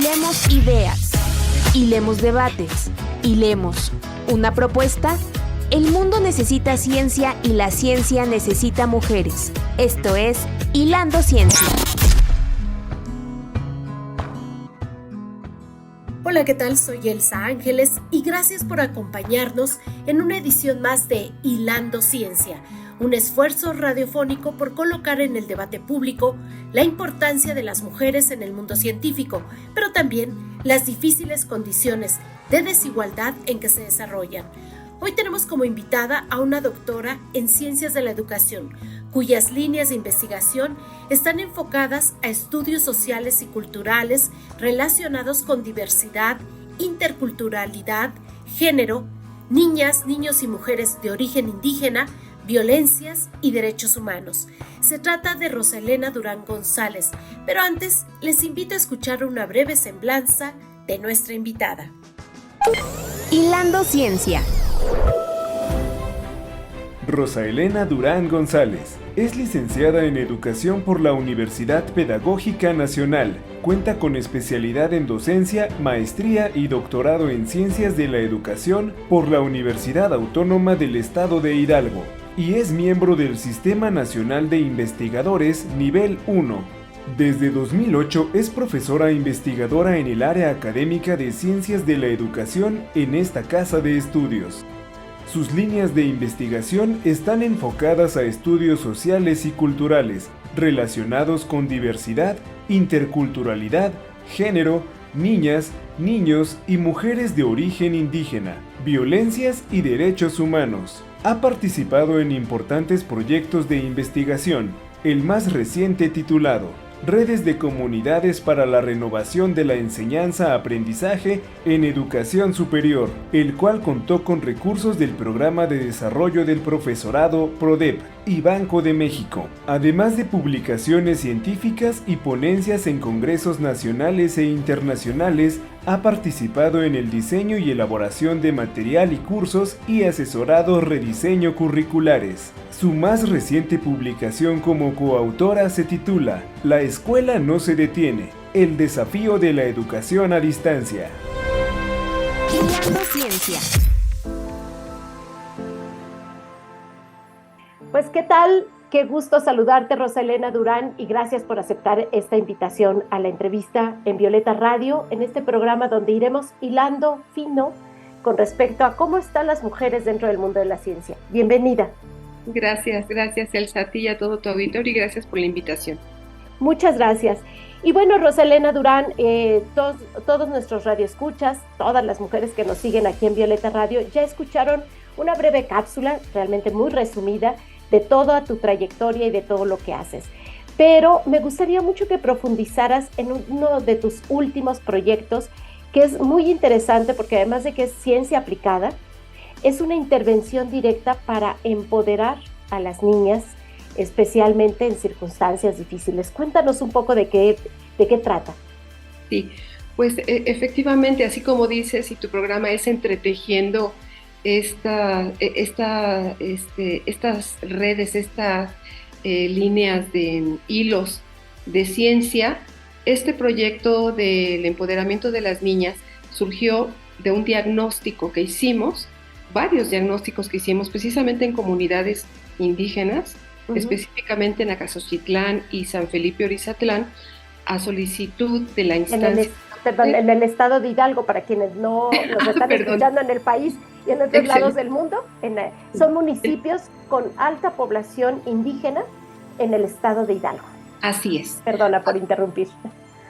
Hilemos ideas, hilemos debates, hilemos una propuesta. El mundo necesita ciencia y la ciencia necesita mujeres. Esto es Hilando Ciencia. Hola, ¿qué tal? Soy Elsa Ángeles y gracias por acompañarnos en una edición más de Hilando Ciencia, un esfuerzo radiofónico por colocar en el debate público la importancia de las mujeres en el mundo científico, pero también las difíciles condiciones de desigualdad en que se desarrollan. Hoy tenemos como invitada a una doctora en Ciencias de la Educación, cuyas líneas de investigación están enfocadas a estudios sociales y culturales relacionados con diversidad, interculturalidad, género, niñas, niños y mujeres de origen indígena, violencias y derechos humanos. Se trata de Rosalena Durán González, pero antes les invito a escuchar una breve semblanza de nuestra invitada. Hilando Ciencia. Rosalena Durán González es licenciada en Educación por la Universidad Pedagógica Nacional. Cuenta con especialidad en docencia, maestría y doctorado en Ciencias de la Educación por la Universidad Autónoma del Estado de Hidalgo y es miembro del Sistema Nacional de Investigadores Nivel 1. Desde 2008 es profesora investigadora en el área académica de Ciencias de la Educación en esta casa de estudios. Sus líneas de investigación están enfocadas a estudios sociales y culturales relacionados con diversidad, interculturalidad, género, niñas, niños y mujeres de origen indígena, violencias y derechos humanos. Ha participado en importantes proyectos de investigación, el más reciente titulado Redes de Comunidades para la Renovación de la Enseñanza-Aprendizaje en Educación Superior, el cual contó con recursos del Programa de Desarrollo del Profesorado PRODEP y Banco de México, además de publicaciones científicas y ponencias en congresos nacionales e internacionales. Ha participado en el diseño y elaboración de material y cursos y asesorado rediseño curriculares. Su más reciente publicación como coautora se titula La escuela no se detiene, el desafío de la educación a distancia. Hilando Ciencia. Pues, ¿qué tal? Qué gusto saludarte, Rosalena Durán, y gracias por aceptar esta invitación a la entrevista en Violeta Radio, en este programa donde iremos hilando fino con respecto a cómo están las mujeres dentro del mundo de la ciencia. Bienvenida. Gracias Elsa, a ti y a todo tu auditorio, y gracias por la invitación. Muchas gracias. Y bueno, Rosalena Durán, todos nuestros radioescuchas, todas las mujeres que nos siguen aquí en Violeta Radio, ya escucharon una breve cápsula, realmente muy resumida, de toda tu trayectoria y de todo lo que haces. Pero me gustaría mucho que profundizaras en uno de tus últimos proyectos, que es muy interesante porque además de que es ciencia aplicada, es una intervención directa para empoderar a las niñas, especialmente en circunstancias difíciles. Cuéntanos un poco de qué trata. Sí, pues efectivamente, así como dices, y tu programa es entretejiendo estas redes, estas líneas de hilos de ciencia. Este proyecto del empoderamiento de las niñas surgió de un diagnóstico que hicimos, varios diagnósticos que hicimos precisamente en comunidades indígenas, específicamente en Acasochitlán y San Felipe Orizatlán, a solicitud de la instancia. En el estado de Hidalgo, para quienes no nos están escuchando en el país y en otros lados del mundo, son municipios con alta población indígena en el estado de Hidalgo. Así es. Perdona por interrumpir.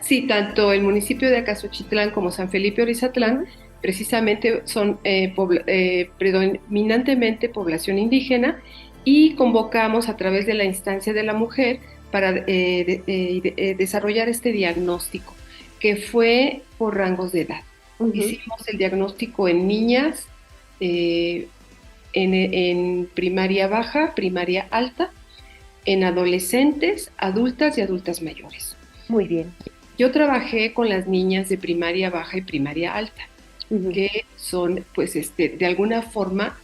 Sí, tanto el municipio de Acasochitlán como San Felipe Orizatlán precisamente son predominantemente población indígena, y convocamos a través de la instancia de la mujer para desarrollar este diagnóstico, que fue por rangos de edad. Hicimos el diagnóstico en niñas, en primaria baja, primaria alta, en adolescentes, adultas y adultas mayores. Muy bien. Yo trabajé con las niñas de primaria baja y primaria alta, que son, pues, de alguna forma,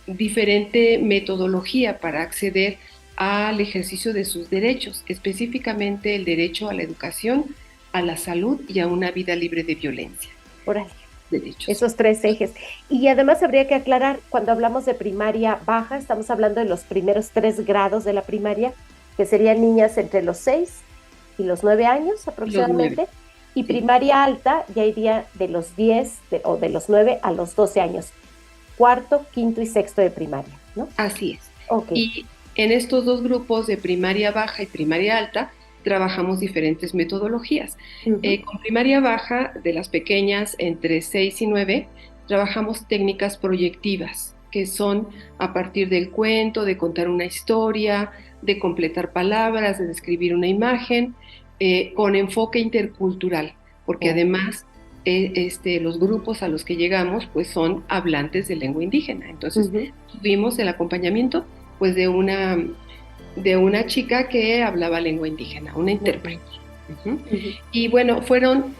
diferente metodología para acceder al ejercicio de sus derechos, específicamente el derecho a la educación a la salud y a una vida libre de violencia. Órale. Derechos. Esos 3 ejes. Y además habría que aclarar, cuando hablamos de primaria baja, estamos hablando de los primeros 3 grados de la primaria, que serían niñas entre los 6 y los 9 años aproximadamente. Y primaria alta ya iría de los 10 o de los 9 a los 12 años. Cuarto, quinto y sexto de primaria, ¿no? Así es. Okay. Y en estos 2 grupos de primaria baja y primaria alta, trabajamos diferentes metodologías. Con primaria baja, de las pequeñas entre 6 y 9, trabajamos técnicas proyectivas, que son a partir del cuento, de contar una historia, de completar palabras, de describir una imagen, con enfoque intercultural, porque además los grupos a los que llegamos pues son hablantes de lengua indígena. Entonces tuvimos el acompañamiento pues de una chica que hablaba lengua indígena, una intérprete. Y bueno, fueron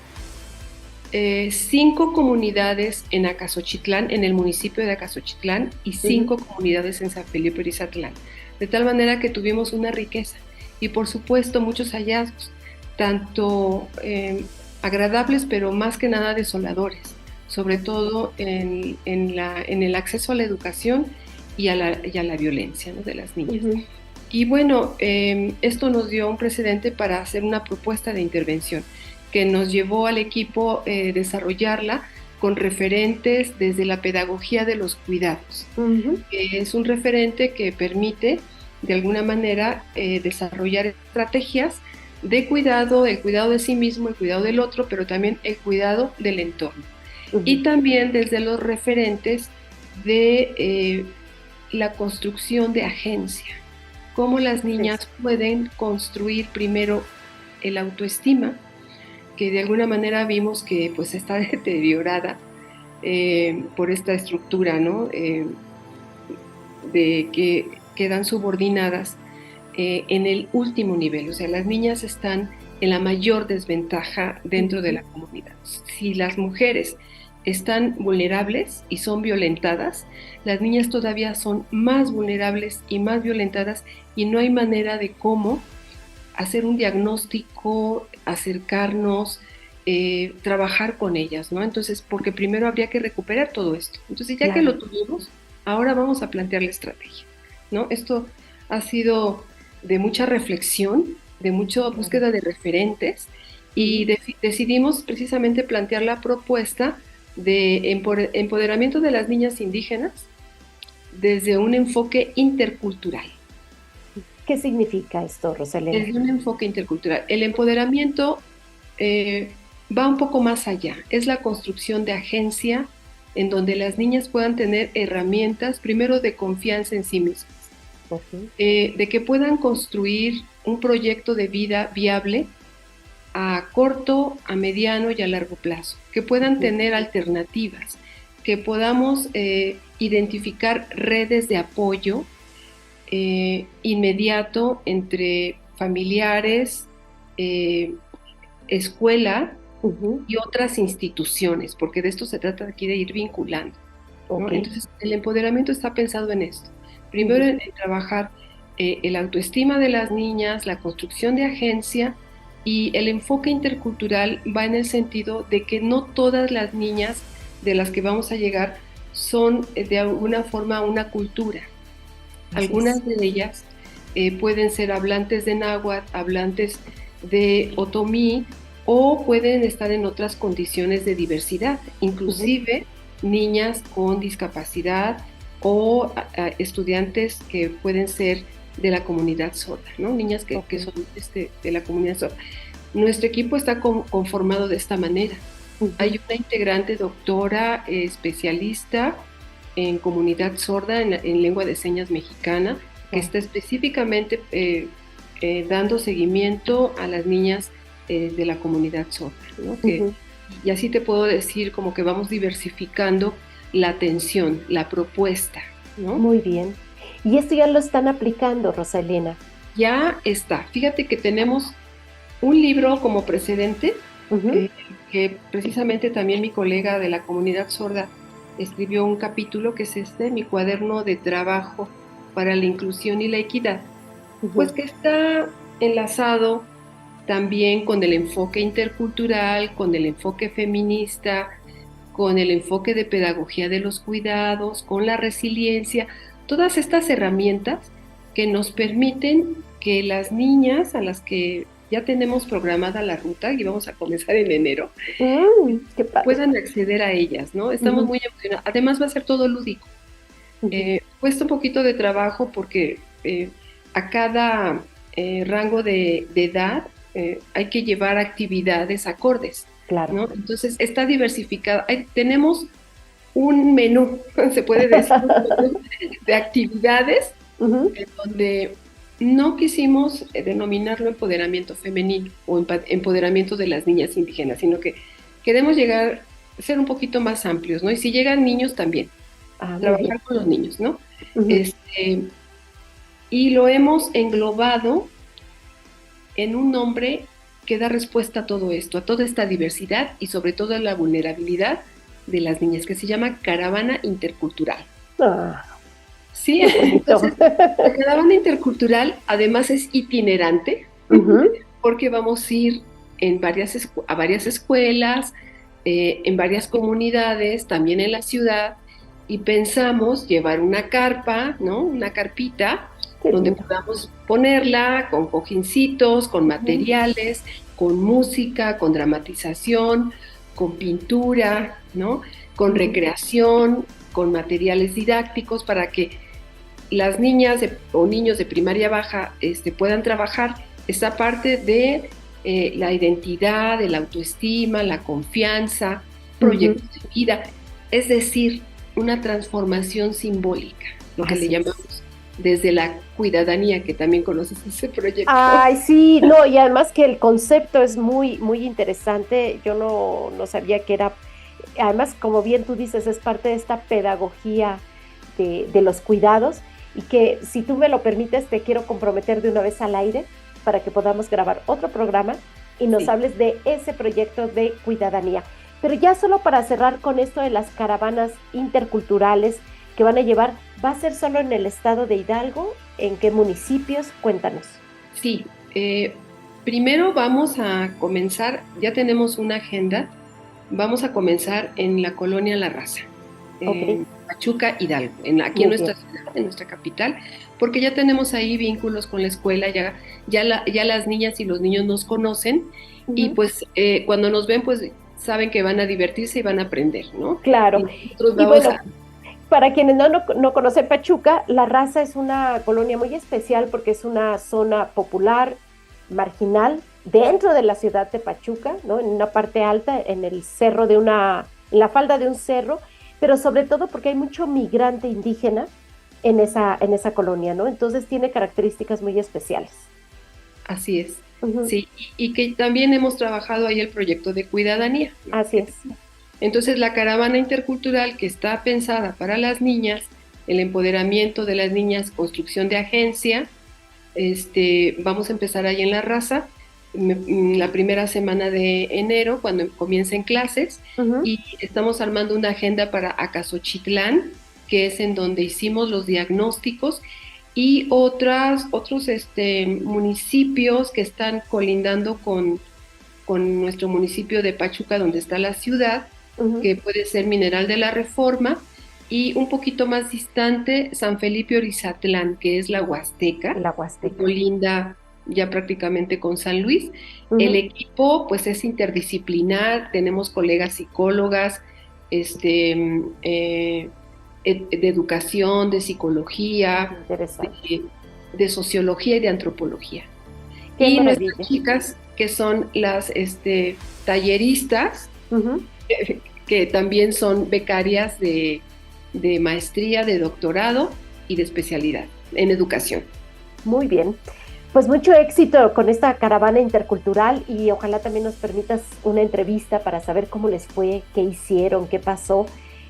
5 comunidades en Acasochitlán, en el municipio de Acasochitlán, y 5 comunidades en San Felipe Rizatlán, de tal manera que tuvimos una riqueza y por supuesto muchos hallazgos, tanto agradables pero más que nada desoladores, sobre todo en el acceso a la educación y a la violencia, ¿no?, de las niñas. Y bueno, esto nos dio un precedente para hacer una propuesta de intervención que nos llevó al equipo desarrollarla con referentes desde la pedagogía de los cuidados. Es un referente que permite de alguna manera desarrollar estrategias de cuidado, el cuidado de sí mismo, el cuidado del otro, pero también el cuidado del entorno. Y también desde los referentes de la construcción de agencia. Cómo las niñas pueden construir primero el autoestima, que de alguna manera vimos que pues está deteriorada por esta estructura, ¿no? De que quedan subordinadas en el último nivel. O sea, las niñas están en la mayor desventaja dentro de la comunidad. Si las mujeres están vulnerables y son violentadas, las niñas todavía son más vulnerables y más violentadas, y no hay manera de cómo hacer un diagnóstico, acercarnos, trabajar con ellas, ¿no? Entonces, porque primero habría que recuperar todo esto. Entonces, ya que lo tuvimos, ahora vamos a plantear la estrategia, ¿no? Esto ha sido de mucha reflexión, de mucha búsqueda de referentes, y decidimos precisamente plantear la propuesta de empoderamiento de las niñas indígenas desde un enfoque intercultural. ¿Qué significa esto, Rosalena? Desde un enfoque intercultural. El empoderamiento va un poco más allá. Es la construcción de agencia en donde las niñas puedan tener herramientas, primero de confianza en sí mismas, de que puedan construir un proyecto de vida viable a corto, a mediano y a largo plazo, que puedan tener alternativas, que podamos identificar redes de apoyo inmediato entre familiares, escuela y otras instituciones, porque de esto se trata aquí de ir vinculando, ¿no? Entonces, el empoderamiento está pensado en esto. Primero en trabajar el autoestima de las niñas, la construcción de agencia, y el enfoque intercultural va en el sentido de que no todas las niñas de las que vamos a llegar son de alguna forma una cultura. Algunas de ellas pueden ser hablantes de náhuatl, hablantes de otomí, o pueden estar en otras condiciones de diversidad, inclusive niñas con discapacidad o estudiantes que pueden ser de la comunidad sorda, ¿no? Niñas que son de la comunidad sorda. Nuestro equipo está conformado de esta manera. Hay una integrante doctora especialista en comunidad sorda, en lengua de señas mexicana, que está específicamente dando seguimiento a las niñas de la comunidad sorda, ¿no? Y así te puedo decir como que vamos diversificando la atención, la propuesta, ¿no? Muy bien. ¿Y esto ya lo están aplicando, Rosalena? Ya está. Fíjate que tenemos un libro como precedente, que precisamente también mi colega de la comunidad sorda escribió un capítulo, que es mi cuaderno de trabajo para la inclusión y la equidad, pues que está enlazado también con el enfoque intercultural, con el enfoque feminista, con el enfoque de pedagogía de los cuidados, con la resiliencia, todas estas herramientas que nos permiten que las niñas a las que ya tenemos programada la ruta y vamos a comenzar en enero, qué padre. puedan acceder a ellas, ¿no? Estamos muy emocionados. Además va a ser todo lúdico. Cuesta un poquito de trabajo porque a cada rango de edad hay que llevar actividades acordes. Claro. ¿No? Entonces está diversificada. Tenemos un menú, se puede decir, de actividades en donde no quisimos denominarlo empoderamiento femenino o empoderamiento de las niñas indígenas, sino que queremos ser un poquito más amplios, ¿no? Y si llegan niños también, trabajar con los niños, ¿no? Y lo hemos englobado en un nombre que da respuesta a todo esto, a toda esta diversidad y sobre todo a la vulnerabilidad de las niñas, que se llama Caravana Intercultural. Sí, entonces la Caravana Intercultural además es itinerante, porque vamos a ir a varias escuelas, en varias comunidades, también en la ciudad, y pensamos llevar una carpa, ¿no? Una carpita, donde podamos ponerla con cojincitos, con materiales, con música, con dramatización, con pintura, ¿no? Con recreación, con materiales didácticos para que las niñas o niños de primaria baja puedan trabajar esa parte de la identidad, de la autoestima, la confianza, proyectos de vida, es decir, una transformación simbólica, lo que le llamamos desde la cuidadanía, que también conoces ese proyecto. Ay, sí, no, y además que el concepto es muy, muy interesante. Yo no sabía que era, además, como bien tú dices, es parte de esta pedagogía de los cuidados, y que, si tú me lo permites, te quiero comprometer de una vez al aire para que podamos grabar otro programa y nos hables de ese proyecto de cuidadanía. Pero ya solo para cerrar con esto de las caravanas interculturales que van a llevar, ¿va a ser solo en el estado de Hidalgo? ¿En qué municipios? Cuéntanos. Sí, primero vamos a comenzar, ya tenemos una agenda, vamos a comenzar en la colonia La Raza, en Pachuca, Hidalgo, aquí en nuestra ciudad, en nuestra capital, porque ya tenemos ahí vínculos con la escuela, ya las niñas y los niños nos conocen, y pues cuando nos ven, pues saben que van a divertirse y van a aprender, ¿no? Claro. Y bueno, para quienes no conocen Pachuca, La Raza es una colonia muy especial porque es una zona popular, marginal, dentro de la ciudad de Pachuca, ¿no? En una parte alta, en el cerro en la falda de un cerro, pero sobre todo porque hay mucho migrante indígena en esa colonia, ¿no? Entonces tiene características muy especiales. Así es. Sí, y que también hemos trabajado ahí el proyecto de cuidadanía. Así es. Entonces la caravana intercultural, que está pensada para las niñas, el empoderamiento de las niñas, construcción de agencia, vamos a empezar ahí en La Raza, la primera semana de enero, cuando comiencen clases, y estamos armando una agenda para Acasochitlán, que es en donde hicimos los diagnósticos, y otros municipios que están colindando con nuestro municipio de Pachuca, donde está la ciudad, que puede ser Mineral de la Reforma, y un poquito más distante, San Felipe Orizatlán, que es la Huasteca, que colinda ya prácticamente con San Luis. El equipo pues es interdisciplinar, tenemos colegas psicólogas, de educación, de psicología, de sociología y de antropología. Y nuestras chicas, que son las talleristas, que también son becarias de maestría, de doctorado y de especialidad en educación. Muy bien. Pues mucho éxito con esta caravana intercultural, y ojalá también nos permitas una entrevista para saber cómo les fue, qué hicieron, qué pasó.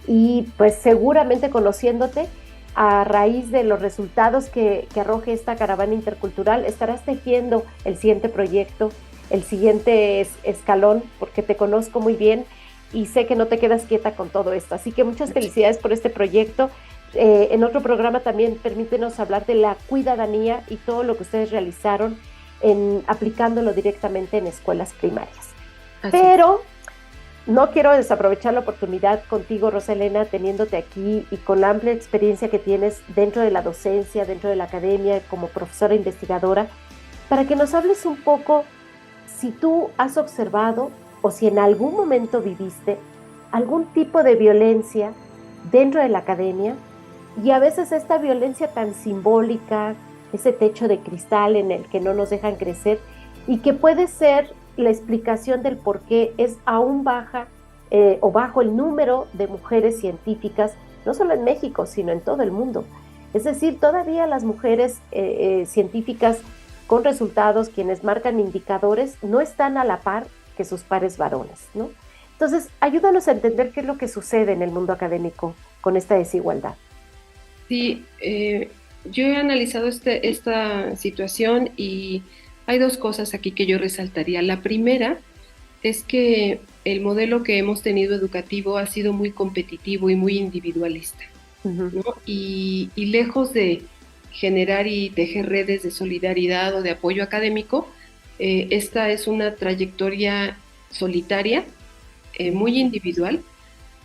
Y pues seguramente, conociéndote, a raíz de los resultados que arroje esta caravana intercultural, estarás tejiendo el siguiente proyecto, el siguiente escalón, porque te conozco muy bien y sé que no te quedas quieta con todo esto. Así que muchas felicidades por este proyecto. En otro programa también permítenos hablar de la cuidadanía y todo lo que ustedes realizaron aplicándolo directamente en escuelas primarias. Así Pero no quiero desaprovechar la oportunidad contigo, Rosalena, teniéndote aquí y con la amplia experiencia que tienes dentro de la docencia, dentro de la academia, como profesora investigadora, para que nos hables un poco si tú has observado o si en algún momento viviste algún tipo de violencia dentro de la academia, y a veces esta violencia tan simbólica, ese techo de cristal en el que no nos dejan crecer y que puede ser la explicación del por qué es aún baja o bajo el número de mujeres científicas, no solo en México, sino en todo el mundo. Es decir, todavía las mujeres científicas con resultados, quienes marcan indicadores, no están a la par que sus pares varones, ¿no? Entonces, ayúdanos a entender qué es lo que sucede en el mundo académico con esta desigualdad. Sí, yo he analizado esta situación y hay dos cosas aquí que yo resaltaría. La primera es que el modelo que hemos tenido educativo ha sido muy competitivo y muy individualista, ¿no? Y lejos de generar y tejer redes de solidaridad o de apoyo académico, esta es una trayectoria solitaria, muy individual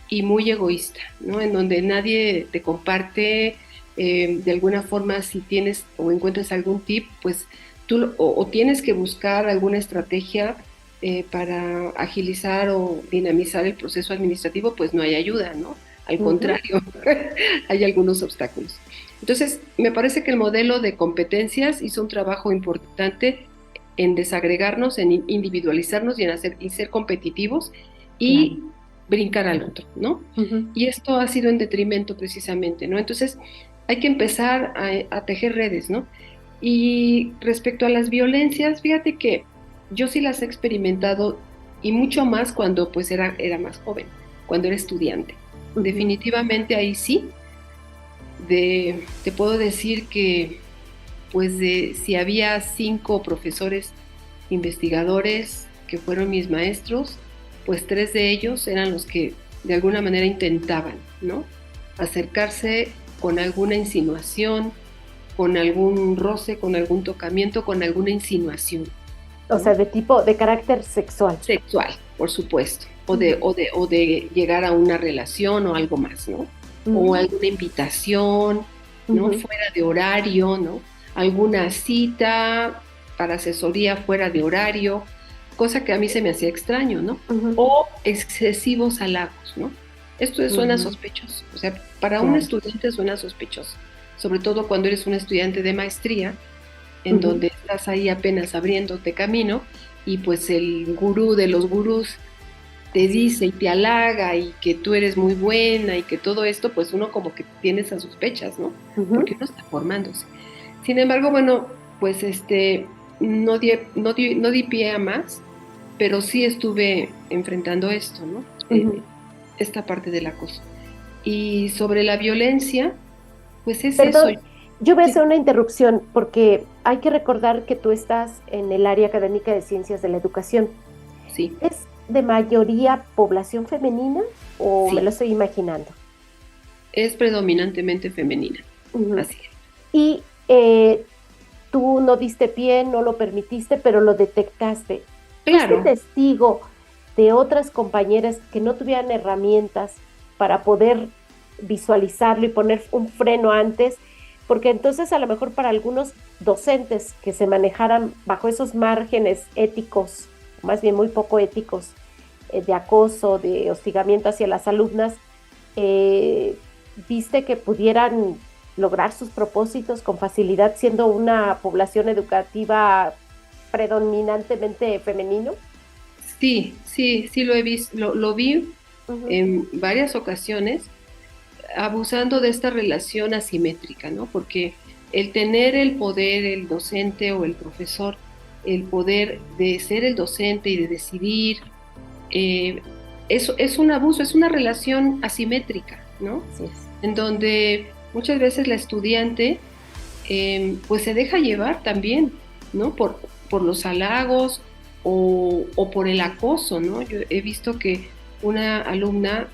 y muy egoísta, ¿no? En donde nadie te comparte, de alguna forma, si tienes o encuentras algún tip, pues tú o tienes que buscar alguna estrategia para agilizar o dinamizar el proceso administrativo, pues no hay ayuda, ¿no? Al contrario, hay algunos obstáculos. Entonces, me parece que el modelo de competencias hizo un trabajo importante en desagregarnos, en individualizarnos y en ser competitivos y brincar al otro, ¿no? Y esto ha sido en detrimento precisamente, ¿no? Entonces, hay que empezar a tejer redes, ¿no? Y respecto a las violencias, fíjate que yo sí las he experimentado y mucho más cuando pues era más joven, cuando era estudiante. Definitivamente ahí sí, te puedo decir que pues si había 5 profesores investigadores que fueron mis maestros, pues 3 de ellos eran los que de alguna manera intentaban, ¿no? Acercarse con alguna insinuación, con algún roce, con algún tocamiento, con alguna insinuación, ¿no? O sea, de carácter sexual. Sexual, por supuesto, o de llegar a una relación o algo más, ¿no? O alguna invitación, ¿no? Fuera de horario, ¿no? Alguna cita para asesoría fuera de horario, cosa que a mí se me hacía extraño, ¿no? O excesivos halagos, ¿no? Esto suena sospechoso, o sea, para un estudiante suena sospechoso, sobre todo cuando eres un estudiante de maestría, en donde estás ahí apenas abriéndote camino, y pues el gurú de los gurús te dice y te halaga y que tú eres muy buena y que todo esto, pues uno como que tiene esas sospechas, ¿no? Porque uno está formándose. Sin embargo, bueno, pues no di pie a más, pero sí estuve enfrentando esto, ¿no? Esta parte del acoso. Y sobre la violencia, pues es Perdón, eso. yo voy a hacer una interrupción porque hay que recordar que tú estás en el área académica de ciencias de la educación. Sí. ¿Es de mayoría población femenina o Sí. me lo estoy imaginando? Es predominantemente femenina, así es. Y tú no diste pie, no lo permitiste, pero lo detectaste. Claro. ¿Fuiste testigo de otras compañeras que no tuvieran herramientas para poder visualizarlo y poner un freno antes? Porque entonces a lo mejor para algunos docentes que se manejaran bajo esos márgenes éticos, más bien muy poco éticos, de acoso, de hostigamiento hacia las alumnas, viste que pudieran lograr sus propósitos con facilidad siendo una población educativa predominantemente femenino. Sí, lo he visto, lo vi en varias ocasiones, abusando de esta relación asimétrica, ¿no? Porque el tener el poder, el docente o el profesor, el poder de ser el docente y de decidir, eso es un abuso, es una relación asimétrica, ¿no? Así es. En donde muchas veces la estudiante pues se deja llevar también, ¿no? Por los halagos o por el acoso, ¿no? Yo he visto que una alumna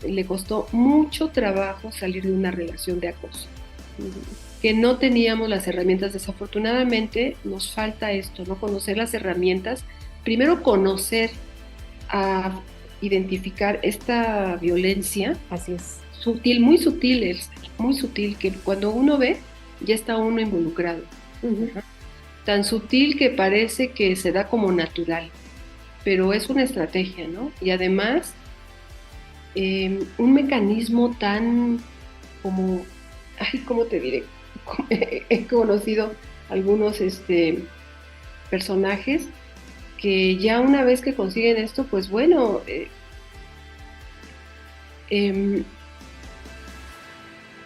le costó mucho trabajo salir de una relación de acoso. que no teníamos las herramientas. Desafortunadamente nos falta esto, ¿no? Conocer las herramientas, primero conocer, a identificar esta violencia. Así es. Sutil, muy sutil, que cuando uno ve, ya está uno involucrado. Uh-huh. Tan sutil que parece que se da como natural, pero es una estrategia, ¿no? Y además, un mecanismo tan como, ¿cómo te diré? He conocido algunos personajes que ya una vez que consiguen esto, pues bueno,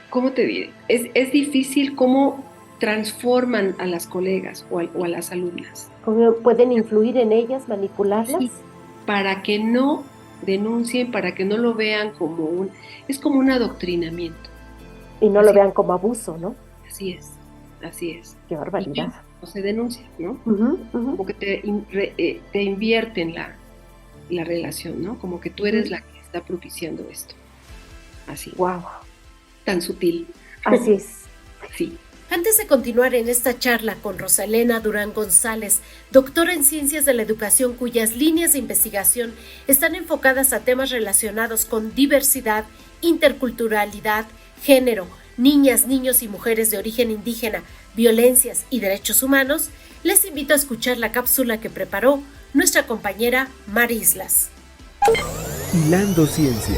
¿cómo te diré? Es difícil cómo transforman a las colegas o a las alumnas. ¿Cómo pueden influir en ellas, manipularlas? Sí, para que no denuncien, para que no lo vean como es como un adoctrinamiento. Y no lo vean como abuso, ¿no? Así es. Qué barbaridad. No se denuncia, ¿no? Uh-huh, uh-huh. Como que te invierten la relación, ¿no? Como que tú eres la que está propiciando esto. Así. Wow. Tan sutil. Así es. Sí. Antes de continuar en esta charla con Rosalena Durán González, doctora en Ciencias de la Educación, cuyas líneas de investigación están enfocadas a temas relacionados con diversidad, interculturalidad, género, niñas, niños y mujeres de origen indígena, violencias y derechos humanos, les invito a escuchar la cápsula que preparó nuestra compañera Mar Islas. Hilando Ciencia.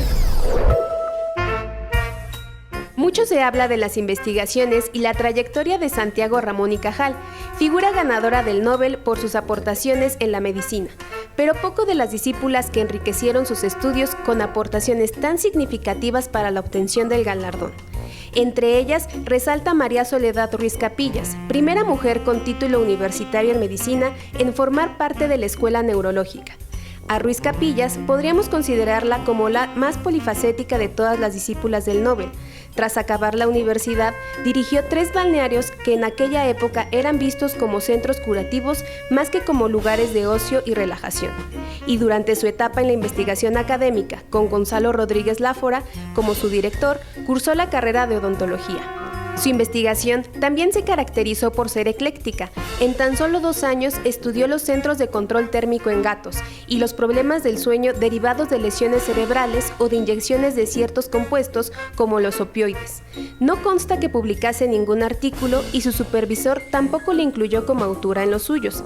Mucho se habla de las investigaciones y la trayectoria de Santiago Ramón y Cajal, figura ganadora del Nobel por sus aportaciones en la medicina, pero poco de las discípulas que enriquecieron sus estudios con aportaciones tan significativas para la obtención del galardón. Entre ellas resalta María Soledad Ruiz Capillas, primera mujer con título universitario en medicina en formar parte de la Escuela Neurológica. A Ruiz Capillas podríamos considerarla como la más polifacética de todas las discípulas del Nobel. Tras acabar la universidad, dirigió 3 balnearios que en aquella época eran vistos como centros curativos más que como lugares de ocio y relajación. Y durante su etapa en la investigación académica, con Gonzalo Rodríguez Láfora como su director, cursó la carrera de odontología. Su investigación también se caracterizó por ser ecléctica. En tan solo 2 años estudió los centros de control térmico en gatos y los problemas del sueño derivados de lesiones cerebrales o de inyecciones de ciertos compuestos como los opioides. No consta que publicase ningún artículo y su supervisor tampoco le incluyó como autora en los suyos.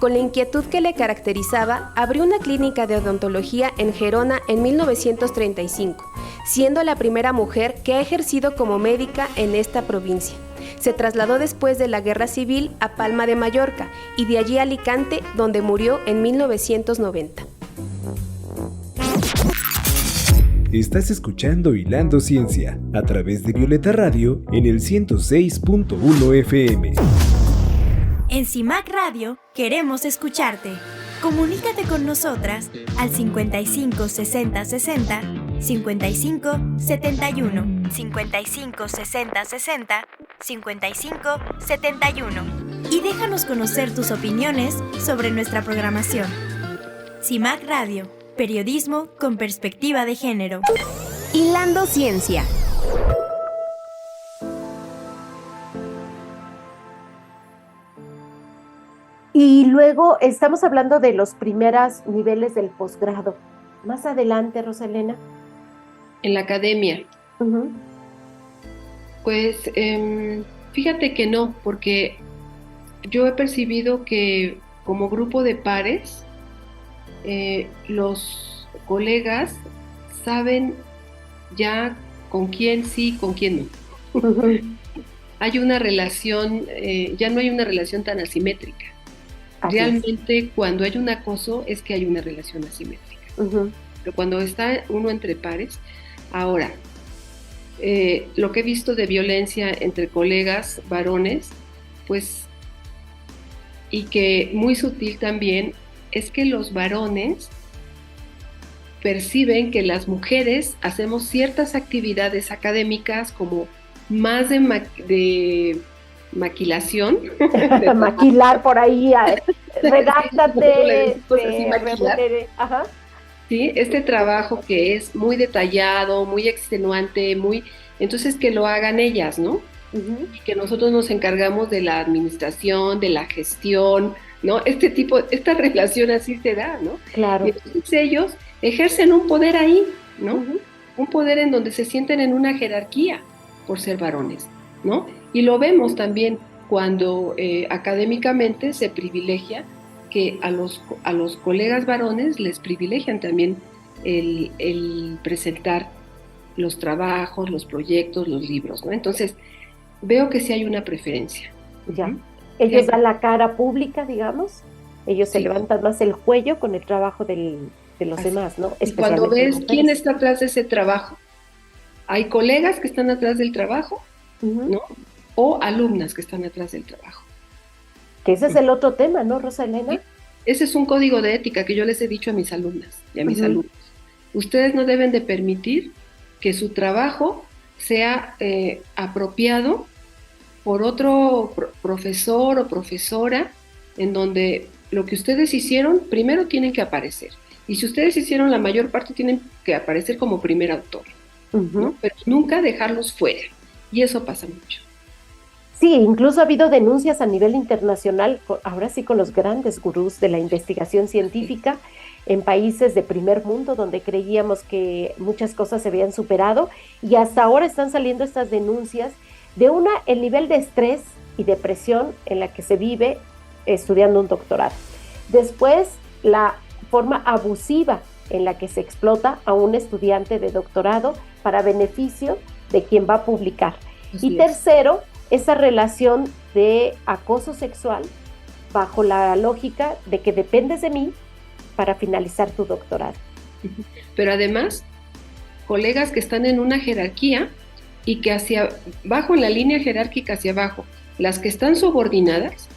Con la inquietud que le caracterizaba, abrió una clínica de odontología en Gerona en 1935, siendo la primera mujer que ha ejercido como médica en esta provincia. Se trasladó después de la Guerra Civil a Palma de Mallorca y de allí a Alicante, donde murió en 1990. Estás escuchando Hilando Ciencia a través de Violeta Radio en el 106.1 FM. En CIMAC Radio queremos escucharte. Comunícate con nosotras al 55 60 60 55 71 55 60 60 55 71 y déjanos conocer tus opiniones sobre nuestra programación. CIMAC Radio, periodismo con perspectiva de género. Hilando Ciencia. Y luego estamos hablando de los primeros niveles del posgrado. Más adelante, Rosalena. En la academia. Uh-huh. Pues fíjate que no, porque yo he percibido que como grupo de pares, los colegas saben ya con quién sí, con quién no. Uh-huh. Hay una relación, ya no hay una relación tan asimétrica. Así Realmente es. Cuando hay un acoso es que hay una relación asimétrica. Uh-huh. Pero cuando está uno entre pares, ahora, lo que he visto de violencia entre colegas varones, pues, y que muy sutil también, es que los varones perciben que las mujeres hacemos ciertas actividades académicas como más de maquilación. Maquilar por ahí, redáctate. Ajá. Sí, este trabajo que es muy detallado, muy extenuante, entonces que lo hagan ellas, ¿no? y que nosotros nos encargamos de la administración, de la gestión, ¿no? Esta relación así se da, ¿no? Claro. Y entonces ellos ejercen un poder ahí, ¿no? Un poder en donde se sienten en una jerarquía por ser varones, ¿no? Y lo vemos también cuando académicamente se privilegia que a los colegas varones les privilegian también el presentar los trabajos, los proyectos, los libros, ¿no? Entonces, veo que sí hay una preferencia. Ya. Ellos dan la cara pública, digamos. Ellos se levantan más el cuello con el trabajo de los demás, ¿no? Y cuando ves quién está atrás de ese trabajo, hay colegas que están atrás del trabajo, ¿no? O alumnas que están atrás del trabajo. Que ese es el otro tema, ¿no, Rosa Elena? Ese es un código de ética que yo les he dicho a mis alumnas y a mis alumnos. Ustedes no deben de permitir que su trabajo sea apropiado por otro profesor o profesora, en donde lo que ustedes hicieron, primero tienen que aparecer. Y si ustedes hicieron la mayor parte, tienen que aparecer como primer autor, ¿no? Pero nunca dejarlos fuera. Y eso pasa mucho. Sí, incluso ha habido denuncias a nivel internacional, ahora sí con los grandes gurús de la investigación científica, en países de primer mundo donde creíamos que muchas cosas se habían superado, y hasta ahora están saliendo estas denuncias de el nivel de estrés y depresión en la que se vive estudiando un doctorado. Después, la forma abusiva en la que se explota a un estudiante de doctorado para beneficio de quien va a publicar. Y tercero, esa relación de acoso sexual bajo la lógica de que dependes de mí para finalizar tu doctorado. Pero además, colegas que están en una jerarquía y que bajo en la línea jerárquica hacia abajo, las que están subordinadas,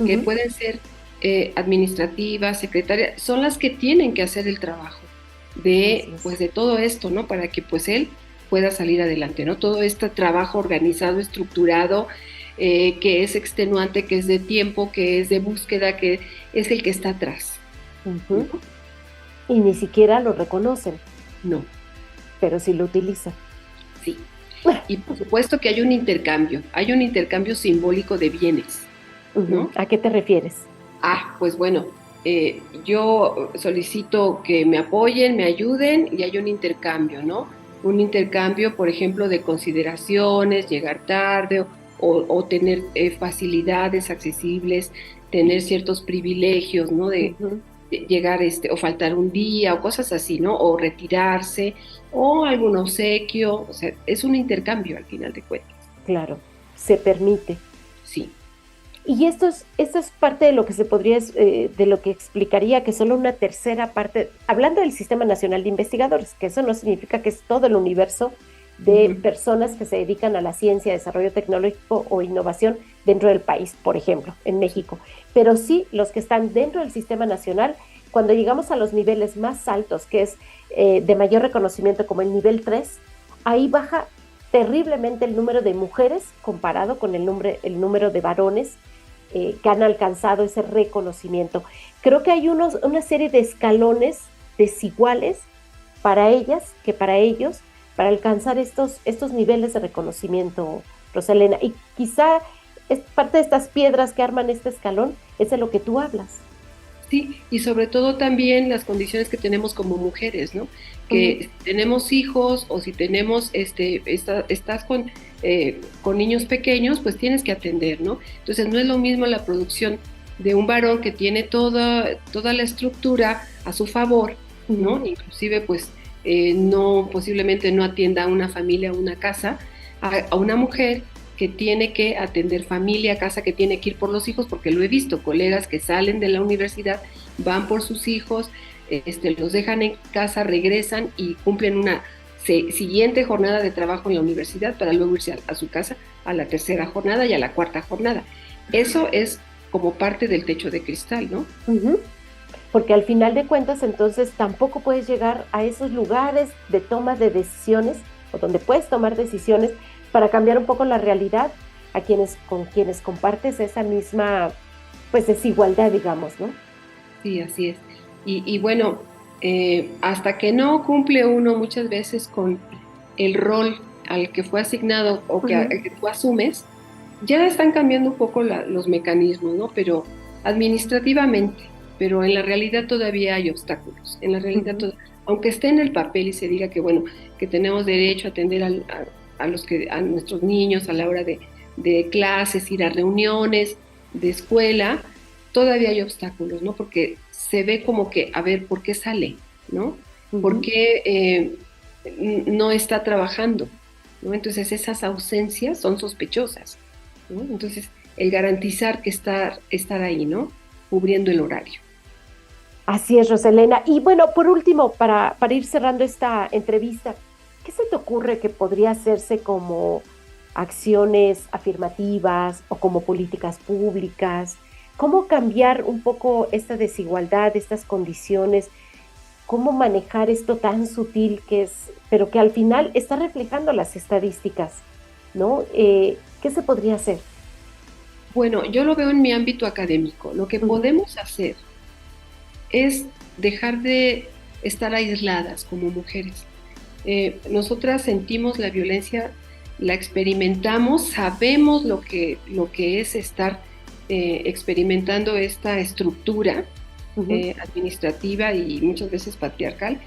que pueden ser administrativas, secretarias, son las que tienen que hacer el trabajo de todo esto, ¿no? Para que pues él pueda salir adelante, ¿no? Todo este trabajo organizado, estructurado, que es extenuante, que es de tiempo, que es de búsqueda, que es el que está atrás. ¿No? Y ni siquiera lo reconocen. No. Pero sí lo utilizan. Sí. Y por supuesto que hay un intercambio simbólico de bienes, ¿no? ¿A qué te refieres? Pues bueno, yo solicito que me apoyen, me ayuden, y hay un intercambio, ¿no? Un intercambio, por ejemplo, de consideraciones, llegar tarde o tener facilidades accesibles, tener ciertos privilegios, ¿no? De llegar o faltar un día o cosas así, ¿no? O retirarse o algún obsequio, o sea, es un intercambio al final de cuentas. Claro, se permite. Sí. Y esto es parte de lo que se podría, de lo que explicaría que solo una tercera parte, hablando del Sistema Nacional de Investigadores, que eso no significa que es todo el universo de personas que se dedican a la ciencia, desarrollo tecnológico o innovación dentro del país, por ejemplo, en México, pero sí los que están dentro del Sistema Nacional. Cuando llegamos a los niveles más altos, que es de mayor reconocimiento como el nivel 3, ahí baja terriblemente el número de mujeres comparado con el número de varones que han alcanzado ese reconocimiento. Creo que hay una serie de escalones desiguales para ellas que para ellos, para alcanzar estos niveles de reconocimiento, Rosa Elena. Y quizá es parte de estas piedras que arman este escalón es de lo que tú hablas. Sí, y sobre todo también las condiciones que tenemos como mujeres, ¿no? Que tenemos hijos o si tenemos, estás con niños pequeños, pues tienes que atender, ¿no? Entonces no es lo mismo la producción de un varón que tiene toda la estructura a su favor, ¿no? Inclusive, pues, posiblemente no atienda a una familia, a una casa, a una mujer que tiene que atender familia, casa, que tiene que ir por los hijos, porque lo he visto, colegas que salen de la universidad, van por sus hijos, los dejan en casa, regresan y cumplen una siguiente jornada de trabajo en la universidad para luego irse a su casa a la tercera jornada y a la cuarta jornada. Eso es como parte del techo de cristal, ¿no? Porque al final de cuentas, entonces, tampoco puedes llegar a esos lugares de toma de decisiones o donde puedes tomar decisiones para cambiar un poco la realidad con quienes compartes esa misma, pues, desigualdad, digamos, ¿no? Sí, así es. Y bueno, hasta que no cumple uno muchas veces con el rol al que fue asignado o que, al que tú asumes, ya están cambiando un poco los mecanismos, ¿no? Pero administrativamente, pero en la realidad todavía hay obstáculos. En la realidad, aunque esté en el papel y se diga que, bueno, que tenemos derecho a atender a nuestros niños a la hora de clases, ir a reuniones de escuela, todavía hay obstáculos, ¿no? Porque se ve como que, a ver, ¿por qué sale? ¿No? ¿Por qué no está trabajando? ¿No? Entonces esas ausencias son sospechosas, ¿no? Entonces el garantizar que estar ahí, ¿no? Cubriendo el horario. Así es, Roselena. Y bueno, por último, para ir cerrando esta entrevista, ¿qué se te ocurre que podría hacerse como acciones afirmativas o como políticas públicas? ¿Cómo cambiar un poco esta desigualdad, estas condiciones? ¿Cómo manejar esto tan sutil que es, pero que al final está reflejando las estadísticas, ¿no? ¿Qué se podría hacer? Bueno, yo lo veo en mi ámbito académico. Lo que podemos hacer es dejar de estar aisladas como mujeres. Nosotras sentimos la violencia, la experimentamos, sabemos lo que es estar experimentando esta estructura administrativa y muchas veces patriarcal.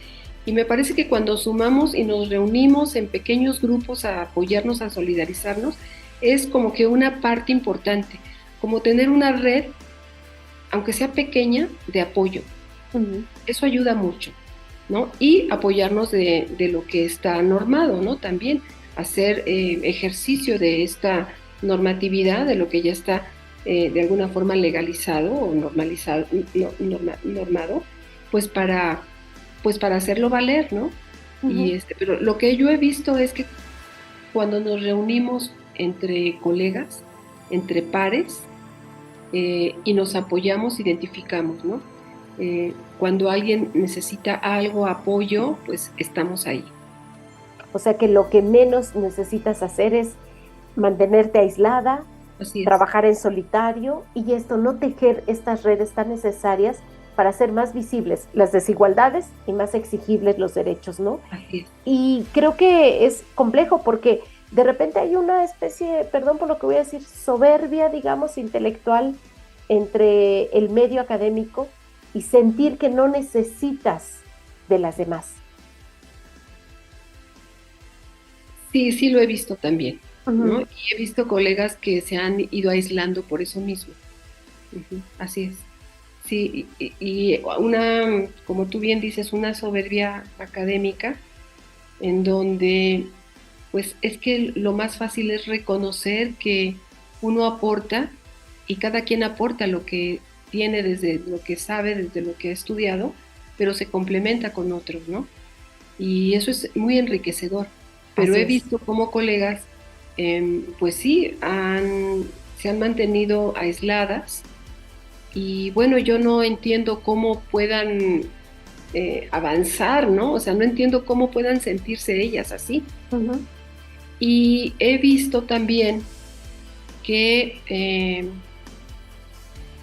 Y me parece que cuando sumamos y nos reunimos en pequeños grupos a apoyarnos, a solidarizarnos, es como que una parte importante, como tener una red, aunque sea pequeña, de apoyo. Eso ayuda mucho, ¿no? Y apoyarnos de lo que está normado, ¿no? También hacer ejercicio de esta normatividad, de lo que ya está de alguna forma legalizado o normalizado, normado, pues para hacerlo valer, ¿no? Pero lo que yo he visto es que cuando nos reunimos entre colegas, entre pares, y nos apoyamos, identificamos, ¿no? Cuando alguien necesita algo, apoyo, pues estamos ahí. O sea que lo que menos necesitas hacer es mantenerte aislada, trabajar en solitario y esto, no tejer estas redes tan necesarias para hacer más visibles las desigualdades y más exigibles los derechos, ¿no? Así es. Y creo que es complejo porque de repente hay una especie, perdón por lo que voy a decir, soberbia, digamos, intelectual entre el medio académico y sentir que no necesitas de las demás. Sí, lo he visto también, ¿no? Y he visto colegas que se han ido aislando por eso mismo. Así es. Sí, y una, como tú bien dices, una soberbia académica en donde, pues es que lo más fácil es reconocer que uno aporta y cada quien aporta lo que tiene desde lo que sabe, desde lo que ha estudiado, pero se complementa con otros, ¿no? Y eso es muy enriquecedor. Pero he visto como colegas, pues sí, se han mantenido aisladas y bueno, yo no entiendo cómo puedan avanzar, ¿no? O sea, no entiendo cómo puedan sentirse ellas así. Y he visto también que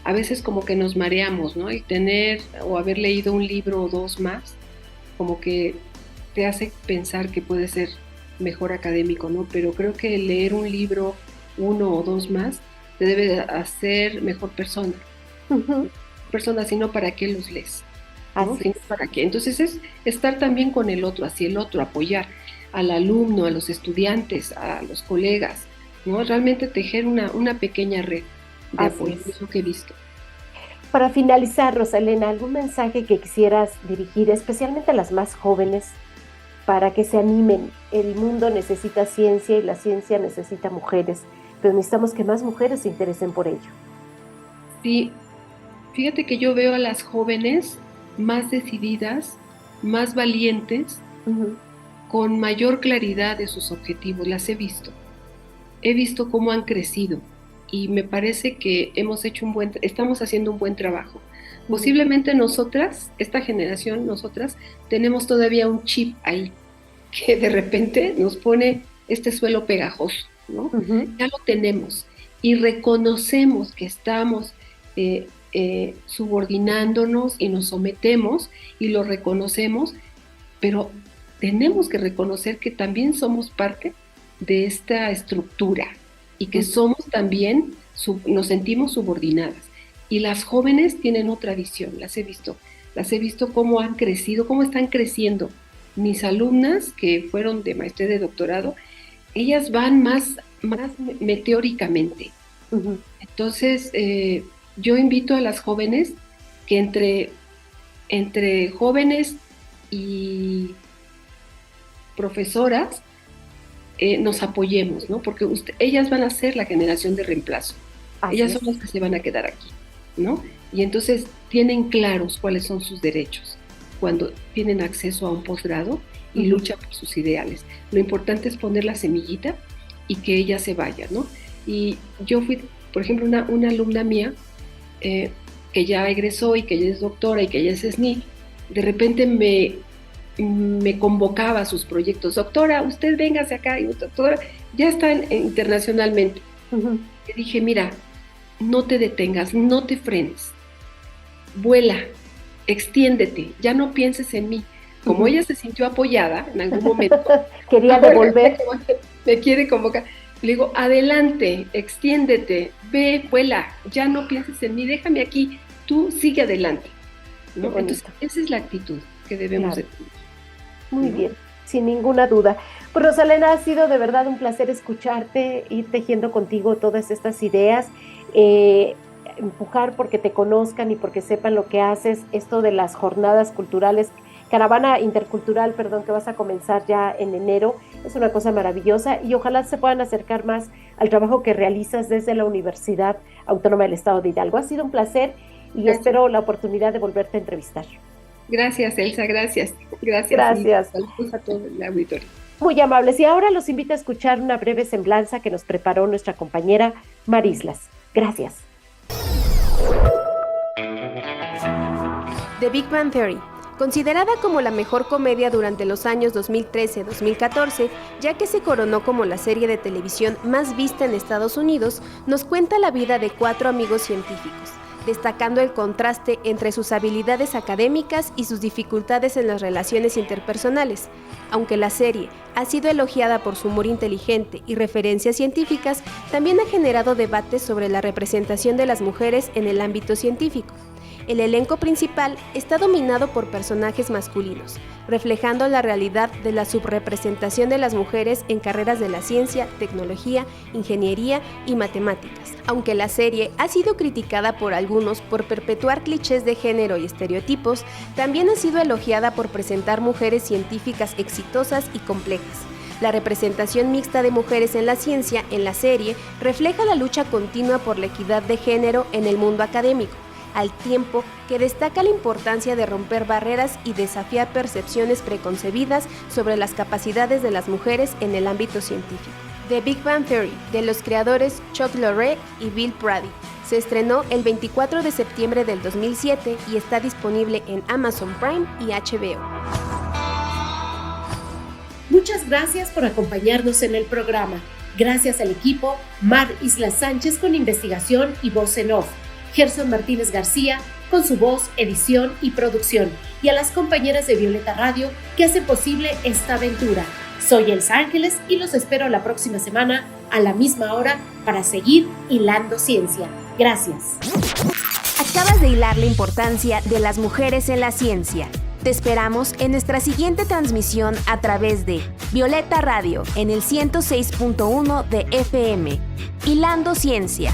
a veces como que nos mareamos, ¿no? Y tener o haber leído un libro o dos más, como que te hace pensar que puede ser mejor académico, ¿no? Pero creo que leer un libro, uno o dos más, te debe hacer mejor persona. Persona, sino ¿para qué los lees? ¿No? Sino ¿para qué? Entonces es estar también con el otro, hacia el otro, apoyar al alumno, a los estudiantes, a los colegas, ¿no? Realmente tejer una pequeña red de apoyo, es lo que he visto. Para finalizar, Rosalena, ¿algún mensaje que quisieras dirigir, especialmente a las más jóvenes, para que se animen? El mundo necesita ciencia y la ciencia necesita mujeres, pero necesitamos que más mujeres se interesen por ello. Sí, fíjate que yo veo a las jóvenes más decididas, más valientes, con mayor claridad de sus objetivos, las he visto. He visto cómo han crecido y me parece que estamos haciendo un buen trabajo. Posiblemente nosotras, esta generación, nosotras, tenemos todavía un chip ahí que de repente nos pone este suelo pegajoso, ¿no? Ya lo tenemos y reconocemos que estamos subordinándonos y nos sometemos y lo reconocemos, pero tenemos que reconocer que también somos parte de esta estructura y que somos también, nos sentimos subordinadas. Y las jóvenes tienen otra visión, las he visto cómo han crecido, cómo están creciendo. Mis alumnas que fueron de maestría y de doctorado, ellas van más meteóricamente. Uh-huh. Entonces, yo invito a las jóvenes que entre jóvenes y profesoras nos apoyemos, ¿no? Porque ellas van a ser la generación de reemplazo. Ellas son las que se van a quedar aquí, ¿no? Y entonces tienen claros cuáles son sus derechos cuando tienen acceso a un posgrado y luchan por sus ideales. Lo importante es poner la semillita y que ella se vaya, ¿no? Y yo fui, por ejemplo, una alumna mía que ya egresó y que ya es doctora y que ya es SNI, de repente me convocaba a sus proyectos. Doctora, usted véngase acá, y doctora, ya están internacionalmente. Uh-huh. Le dije, mira, no te detengas, no te frenes, vuela, extiéndete, ya no pienses en mí. Como ella se sintió apoyada en algún momento, quería devolver. Me quiere convocar. Le digo, adelante, extiéndete, ve, vuela, ya no pienses en mí, déjame aquí, tú sigue adelante, ¿no? Entonces, esa es la actitud que debemos de tener. Muy bien, sin ninguna duda. Pues Rosalena, ha sido de verdad un placer escucharte, ir tejiendo contigo todas estas ideas, empujar porque te conozcan y porque sepan lo que haces, esto de las jornadas culturales, caravana intercultural, que vas a comenzar ya en enero, es una cosa maravillosa y ojalá se puedan acercar más al trabajo que realizas desde la Universidad Autónoma del Estado de Hidalgo. Ha sido un placer y espero la oportunidad de volverte a entrevistar. Gracias, Elsa, gracias. Gracias. Saludos a todo el auditorio. Muy amables. Y ahora los invito a escuchar una breve semblanza que nos preparó nuestra compañera Mar Islas. Gracias. The Big Bang Theory. Considerada como la mejor comedia durante los años 2013-2014, ya que se coronó como la serie de televisión más vista en Estados Unidos, nos cuenta la vida de 4 amigos científicos, destacando el contraste entre sus habilidades académicas y sus dificultades en las relaciones interpersonales. Aunque la serie ha sido elogiada por su humor inteligente y referencias científicas, también ha generado debates sobre la representación de las mujeres en el ámbito científico. El elenco principal está dominado por personajes masculinos, reflejando la realidad de la subrepresentación de las mujeres en carreras de la ciencia, tecnología, ingeniería y matemáticas. Aunque la serie ha sido criticada por algunos por perpetuar clichés de género y estereotipos, también ha sido elogiada por presentar mujeres científicas exitosas y complejas. La representación mixta de mujeres en la ciencia en la serie refleja la lucha continua por la equidad de género en el mundo académico, al tiempo que destaca la importancia de romper barreras y desafiar percepciones preconcebidas sobre las capacidades de las mujeres en el ámbito científico. The Big Bang Theory, de los creadores Chuck Lorre y Bill Prady, se estrenó el 24 de septiembre del 2007 y está disponible en Amazon Prime y HBO. Muchas gracias por acompañarnos en el programa. Gracias al equipo Mar Islas Sánchez con investigación y voz en off, Gerson Martínez García con su voz, edición y producción, y a las compañeras de Violeta Radio que hacen posible esta aventura. Soy Elsa Ángeles y los espero la próxima semana a la misma hora para seguir hilando ciencia. Gracias. Acabas de hilar la importancia de las mujeres en la ciencia. Te esperamos en nuestra siguiente transmisión a través de Violeta Radio en el 106.1 de FM. Hilando Ciencia.